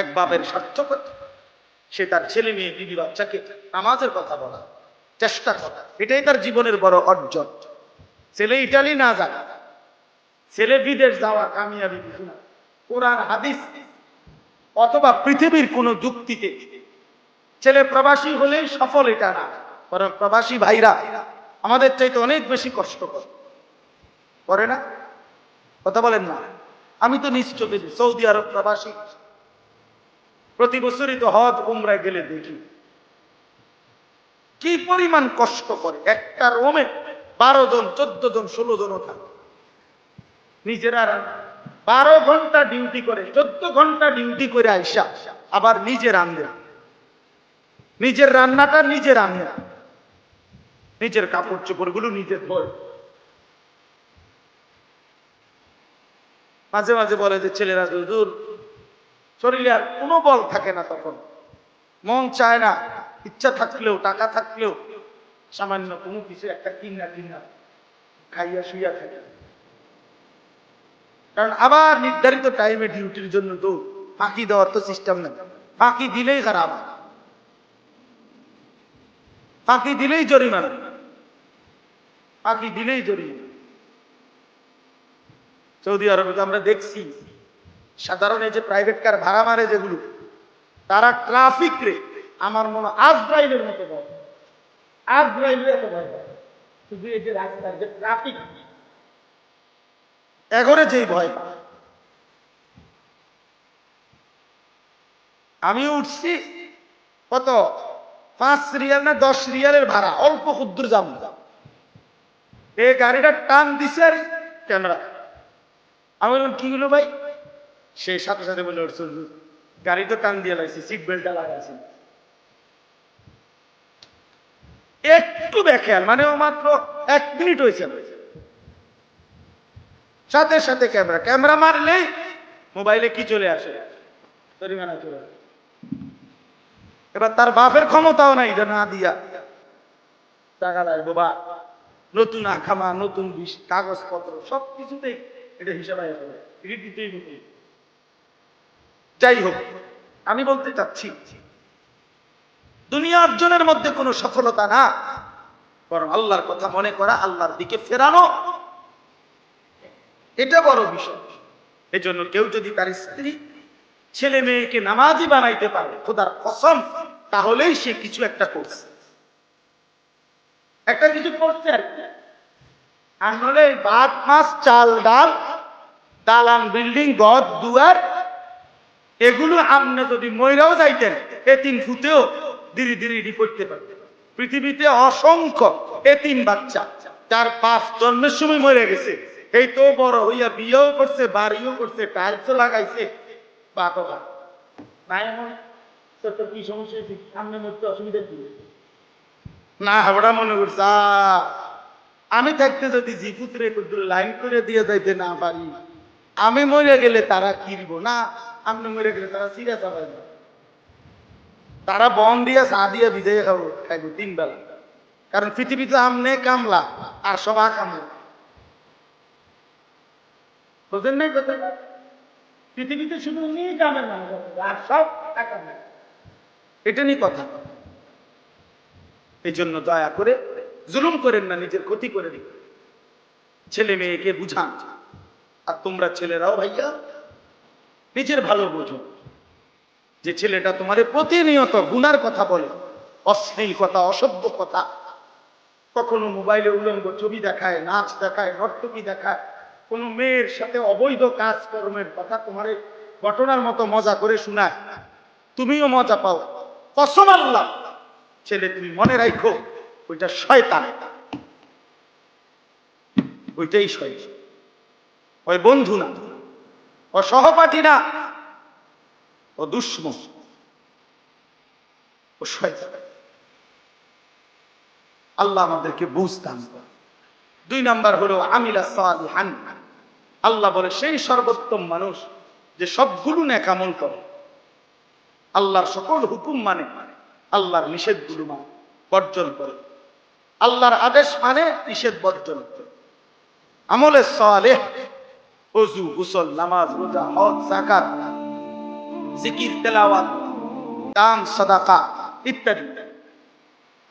এক বাপের সার্থকতা, সে তার ছেলে মেয়ে বিবি বাচ্চাকে নামাজের কথা বলা, চেষ্টা করা, এটাই তার জীবনের বড় অর্জন। ছেলে ইটালি না যাক, ছেলে বিদেশ যাওয়া কামিয়াবি কিছু না। কোরআন হাদিস অথবা পৃথিবীর কোন যুক্তিতে ছেলে প্রবাসী হলেই সফল এটা না, বরং প্রবাসী ভাইরা আমাদের চাইতে অনেক বেশি কষ্ট করে না? কথা বলেন না? আমি তো নিশ্চিত সৌদি আরব প্রবাসী, প্রতি বছরই তো হজ উমরায় গেলে দেখি কি পরিমাণ কষ্ট করে। একটা রুমে 12 জন 14 জন 16 জনও থাকে, নিজেরা 12 ঘন্টা ডিউটি করে, 14 ঘন্টা ডিউটি করে আইসা আবার নিজে রান্না, নিজের রান্নাটা নিজে রান্না, নিজের কাপড় চোপড় গুলো নিজের ধোয়। মাঝে মাঝে বলে যে ছেলেরা হুজুর শরীরে আর কোনো বল থাকে না, তখন মন চায় না, ইচ্ছা থাকলেও টাকা থাকলেও সামান্য কোনো কিছু একটা কিনা খাইয়া শুইয়া থাকে। কারণ আবার নির্ধারিত টাইমে ডিউটির জন্য তো ফাঁকি দেওয়ার তো সিস্টেম নেই, ফাঁকি দিলেই খারাপ, ফাঁকি দিলেই জরিমানা, ফাঁকি দিলেই জরিমানা। সৌদি আরবে তো আমরা দেখছি সাধারণ এই যে প্রাইভেট কার ভাড়া মারে যেগুলো, তারা ট্রাফিক রে আমার মনে আজরাইলের মতো ভয়, আজরাইলের এত ভয় পায়। শুধু এই যে রাস্তার যে ট্রাফিক, এগরে যেই ভয় পায়। আমি উঠছি কত 5 রিয়াল না 10 রিয়ালের ভাড়া, অল্প ক্ষুদ্র যাম, এই গাড়িটা টান দিছে আর ক্যামেরা। আমি বললাম কি হলো ভাই? সেই সাথে সাথে বলে উঠছে গাড়ি তো টান দিয়ে লাইছি, সিট বেল্টটা লাগাইছি। একটু দেখেন, মানে ও মাত্র 1 মিনিট হয়েছে, সাথে সাথে ক্যামেরা মারলে মোবাইলে কি চলে আসে, জরিমানা চলে আসে। এবার তার বাপের ক্ষমতাও নাই যে না দিয়া টাকা লাগবো, বা নতুন আখামা, নতুন কাগজপত্র সবকিছুতেই এটা হিসাব দিতেই হতে। যাই হোক, আমি বলতে চাচ্ছি দুনিয়া অর্জনের মধ্যে কোনো সফলতা না, বরং আল্লাহর কথা মনে করা, আল্লাহর দিকে ফেরানো, এটা বড় বিষয়। এই জন্য কেউ যদি তার স্ত্রী ছেলে মেয়েকে নামাজি বানাইতে পারে খোদার কসম, তাহলেই সে কিছু একটা করছে, একটা কিছু করছে আর কি। আর হলে ভাত মাছ চাল ডাল, দালান বিল্ডিং ঘর দুয়ার, এগুলো আপনি যদি ময়রাও যাইতেন এতিম ফুতেও ধীরে ধীরে এটি করতে পারতেন। পৃথিবীতে অসংখ্য এতিম বাচ্চা তার 5 জন্মের সময় মরে গেছে, এই তো বড় হইয়া বিয়েও করছে, বাড়িও করছে, টাইলসও লাগাইছে, বাবা নাই মনে তো কি সমস্যা হয়েছে, সামনে মধ্যে অসুবিধা কি না হাবড়া মনে করছে আমি থাকতে যদি জিপুত্রে লাইন করে দিয়ে যাইতে না পারি, আমি মরে গেলে তারা কিনব না, আপনি মরে গেলে তারা সিরিয়াস হবে না, তারা বন দিয়া চা দিয়ে ভিজে খাইব 3 বেলা। কারণ পৃথিবীতে আমনে কামলা আর সবা কামলা, বুঝেন নাই কথা? পৃথিবীতে শুধু উনি কামের না আর সব কামের, এটা নিয়ে কথা। এই জন্য দয়া করে জুলুম করেন না, নিজের ক্ষতি করে দিন, ছেলে মেয়েকে বুঝান। আর তোমরা ছেলেরাও ভাইয়া নিজের ভালো বোঝো যে ছেলেটা তোমাদের প্রতিনিয়ত গুনার কথা বলে, অশ্লীল কথা, অসভ্য কথা, কখনো মোবাইলে উলঙ্গ ছবি দেখায়, নাচ দেখায়, নর্তকী দেখায়, কোন মেয়ের সাথে অবৈধ কাজকর্মের কথা তোমার ঘটনার মতো মজা করে শোনায়, তুমিও মজা পাও, কসম আল্লাহ ছেলে তুমি মনে রাখো ওইটা শয়তান, ওইটাই শয়তান, ওই বন্ধু না, ও সহপাঠী না, ও দুশ্মন, ও শয়তান। আল্লাহ আমাদেরকে বুঝতাম। 2 নাম্বার হলো আমিলা সালিহান, আল্লাহ বলে সেই সর্বোত্তম মানুষ যে সবগুলো নেক আমল করে, আল্লাহর সকল হুকুম মানে, আল্লাহর নিষেধগুলো মানে, বর্জন করে, আল্লাহর আদেশ মানে, নিষেধ বর্জন করে। আমলে সালেহ, ওযু, গোসল, নামাজ, রোজা, হজ, যাকাত, জিকির, তেলাওয়াত, দান, সাদাকা ইত্যাদি।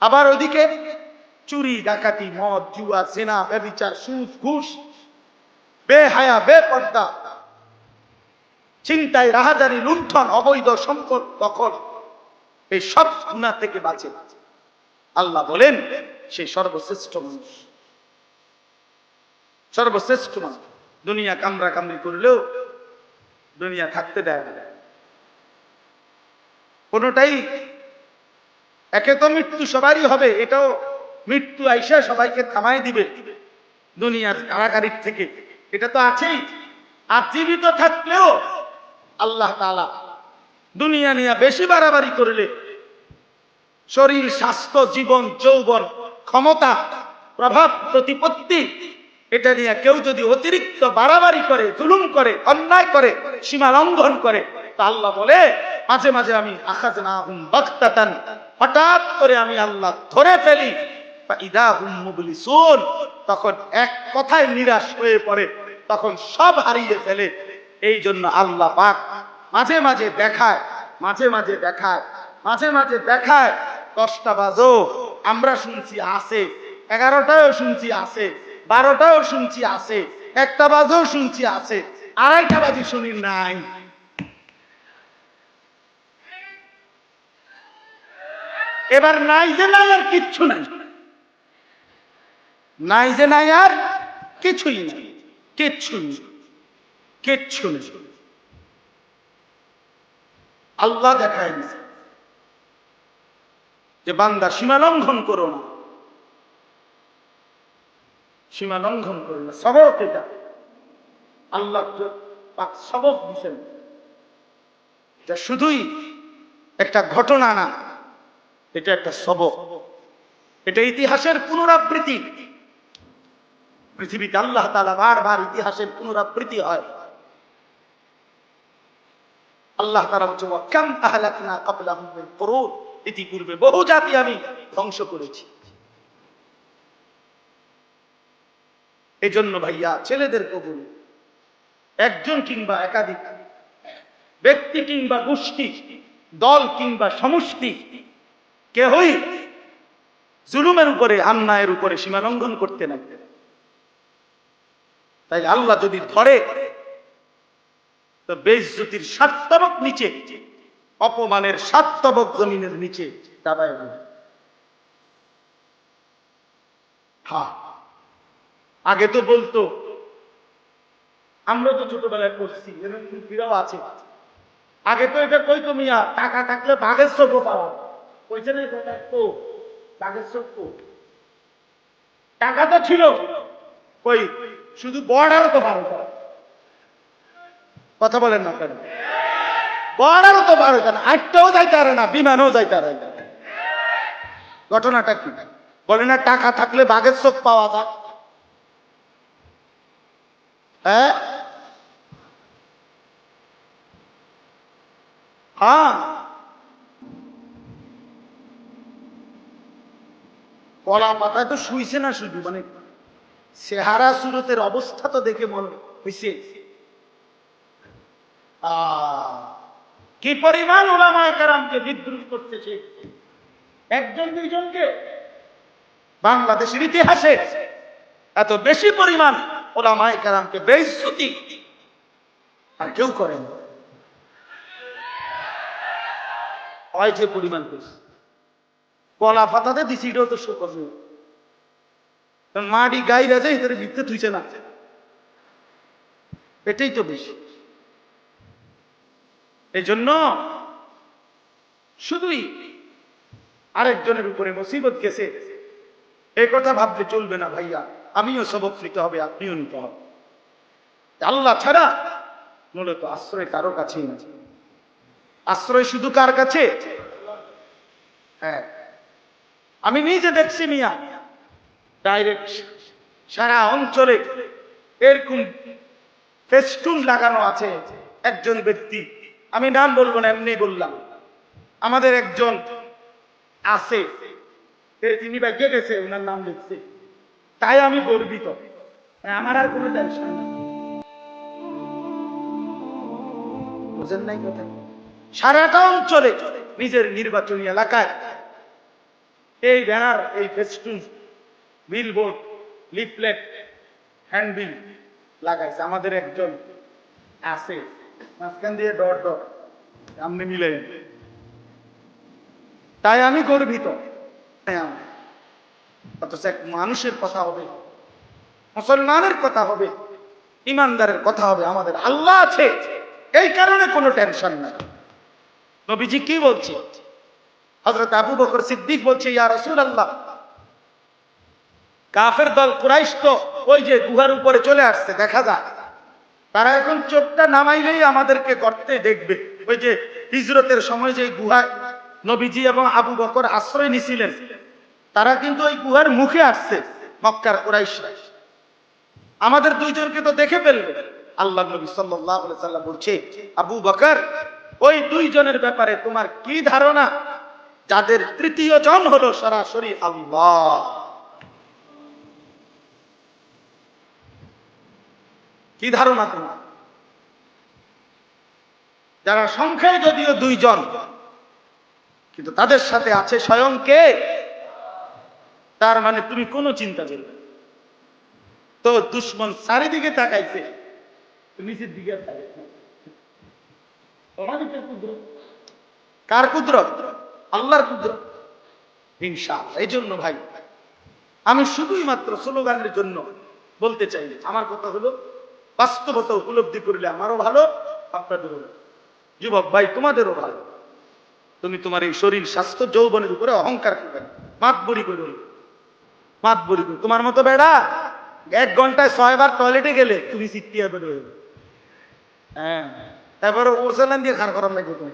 আবার ওদিকে চুরি, ডাকাতি, মদ, জুয়া, জিনা, ব্যভিচার, সুদ, ঘুষ, বেহায়া, বেপর্দা, ছিনতাই, রাহাজানি, লুণ্ঠন, অবৈধ সম্পদ দখল, এই সব গুনাহ থেকে বাঁচে। আল্লাহ বলেন সেই সর্বশ্রেষ্ঠ মানুষ, সর্বশ্রেষ্ঠ মানুষ। দুনিয়া কামরা কামড়ি করলেও দুনিয়া থাকতে দেয় না। কোনটাই, একে তো মৃত্যু সবারই হবে, এটাও মৃত্যু আইসা সবাইকে থামাই দিবে দুনিয়ার কারাগারির থেকে, এটা তো আছেই। আর জীবিত থাকলেও আল্লাহ তাআলা দুনিয়া নিয়ে বেশি বাড়াবাড়ি করলে, শরীর, স্বাস্থ্য, জীবন, যৌবন, ক্ষমতা, প্রভাব, প্রতিপত্তি, এটা নিয়ে কেউ যদি অতিরিক্ত বাড়াবাড়ি করে, জুলুম করে, অন্যায় করে, সীমা লঙ্ঘন করে, তা আল্লাহ বলে মাঝে মাঝে আমি আখাযনাহুম বাগতাতান, হঠাৎ করে আমি আল্লাহ ধরে ফেলি, ফাইদা হুম মুবলিসুন, তখন এক কথায় নিরাশ হয়ে পড়ে, তখন সব হারিয়ে ফেলে। এই জন্য আল্লাহ পাক মাঝে মাঝে দেখায়, মাঝে মাঝে দেখায়, মাঝে মাঝে দেখায়। 10টা বাজো আমরা শুনছি আছে, 11টাও শুনছি আছে, 12টাও শুনছি আছে, 1টা বাজেও শুনছি আছে, 2:30টা বাজে শুনি নাই। এবার নাই যে নাই আর কিচ্ছু নাই, নাই যে নাই আর কিছুই নাই, কিচ্ছু নেই, কিচ্ছু নেই। আল্লাহ দেখায় দিয়েছে যে বান্দা সীমা লঙ্ঘন করো না, সীমা লঙ্ঘন করো না। সবক এটা আল্লাহ পাক সবক দিয়েছেন, এটা শুধুই একটা ঘটনা না, এটা একটা সবক, এটা ইতিহাসের পুনরাবৃত্তি। পৃথিবীতে আল্লাহ তাআলা বারবার ইতিহাসের পুনরাবৃত্তি হয়। আল্লাহ তাআলা বলছেন ওয়া কাম আহলাকনা ক্বাবলাহুম মিন কুরুন, ইতিপূর্বে বহু জাতি আমি ধ্বংস করেছি। এই জন্য ভাইয়া ছেলেদের কবুল, একজন কিংবা একাধিক ব্যক্তি কিংবা গোষ্ঠী, দল কিংবা সমষ্টি, কেহই জুলুমের উপরে, অন্যায়ের উপরে সীমা লঙ্ঘন করতে না। তাই আল্লাহ যদি ধরে তো বেইজ্জতির 7 তবক নিচে, অপমানের 7 তবক জমিনের নিচে দাবায় দেবে। হ্যাঁ, আগে তো বলতো, আমরা তো ছোটবেলায় করছি, এরকম বিরাও আছে। আগে তো এটা কইতো মিয়া টাকা থাকলে বাঘের চোখও পাওয়া, কইছে না কথা তো বাঘের চোখ তো, টাকা তো ছিল, কই শুধু বর্ডারও তো পার হতো, কথা বলেন না কেন? বর্ডারও তো পার হতো না, আটটাও যাইতে পারে না, বিমানও যাইতে পারে না। ঘটনাটা কি বলে না, টাকা থাকলে বাঘের চোখ পাওয়া যায়। হ্যাঁ, হ্যাঁ, কলা পাতায় তো শুইছে না, শুধু মানে চেহারা সুরতের অবস্থা তো দেখে মনে হইছে কি পরিমাণ উলামায়ে কেরামকে বিদ্রুপ করতেছে। একজন দুইজনকে, বাংলাদেশের ইতিহাসে এত বেশি পরিমাণ উলামায়ে কেরামকে বেইজ্জতি আর কেউ করেন, হয় যে পরিমাণ করছে। কলা পাতাতে দিছি, এটাও তো শুকর মাটি গাইরা যায় এদের ভিতরে থুইছে না, এটাই তো বেশি। এই জন্য শুধুই আরেকজনের উপরে মুসিবত গেছে এই কথা ভাবলে চলবে না ভাইয়া। আমিও সবক নিতে হবে, আপনিও নিতে হবে। আল্লাহ ছাড়া মূলত আশ্রয় কারো কাছেই না। আশ্রয় শুধু কার কাছে? হ্যাঁ, আমি নিজে দেখছি মিয়া, ডাইরেক্ট সারা অঞ্চলে এরকম ফেস্টুন লাগানো আছে। একজন ব্যক্তি, আমি নাম বলবো না, এমনি বললাম, আমাদের একজন আছে, তিনি ব্যাগে গেছে, ওনার নাম লিখছে, তাই আমি গর্বিত, আমার আর কোনো টেনশন নেই। বুঝেন নাই কথা? সারাটা অঞ্চলে নিজের নির্বাচনী এলাকায় এই ব্যানার, এই ফেস্টুন, বিলবোর্ড, লিফলেট, হ্যান্ডবিল লাগাইছে। আমাদের একজন আছে মাঝখান দিয়ে ডট ডট সামনে মিলাই, তাই আমি গর্বিত। অথচ এক মানুষের কথা হবে, মুসলমানের কথা হবে, ইমানদারের কথা হবে, আমাদের আল্লাহ আছে, এই কারণে কোনো টেনশন নাই। নবীজি কি বলছে? হযরত আবু বকর সিদ্দিক বলছে, ইয়া রাসূলুল্লাহ, কাফের দল কুরাইশ তো ওই যে গুহার উপরে চলে আসছে, দেখা যায় তারা এখন চোখটা নামাইলেই আমাদেরকে গর্তে দেখবে। ওই যে হিজরতের সময় যে গুহায় নবীজি এবং আবু বকর আশ্রয় নিছিলেন, তারা কিন্তু ওই গুহার মুখে আসছে মক্কার কুরাইশরা। আমাদের দুইজনকে তো দেখে ফেলবে। আল্লাহ নবী সাল্লাল্লাহু আলাইহি ওয়াসাল্লাম বলছে, আবু বকর, ওই দুইজনের ব্যাপারে তোমার কি ধারণা, যাদের তৃতীয় জন হলো সরাসরি আল্লাহ? কি ধারণা তোমার? যারা সংখ্যায় যদিও দুইজন, কিন্তু তাদের সাথে আছে স্বয়ং কে? তার মানে তুমি কোনো চিন্তা করবে না। তো দুশ্মন চারিদিকে তাকাইছে, নিচের দিকে তাকাইছে। কার কুদরত? আল্লাহর কুদরত। ইনশাআল্লাহ। এই জন্য ভাই, আমি শুধুই মাত্র স্লোগানের জন্য বলতে চাই, আমার কথা হলো বাস্তবতা উপলব্ধি করলে আমারও ভালো, আপনাদেরও ভালো। যুবক ভাই, তোমাদেরও ভালো। তুমি তোমার এই শরীর, স্বাস্থ্য, যৌবনের উপরে অহংকার করবে, মাতবরি করবে, মাতবরি করবে। তোমার মতো বেড়া 1 ঘন্টায় 6 বার টয়লেটে গেলে তুমি চিৎকিয়া বের হয়ে, হ্যাঁ, তারপরে ওরসালান দিয়ে খার করার লাগবে তুমি।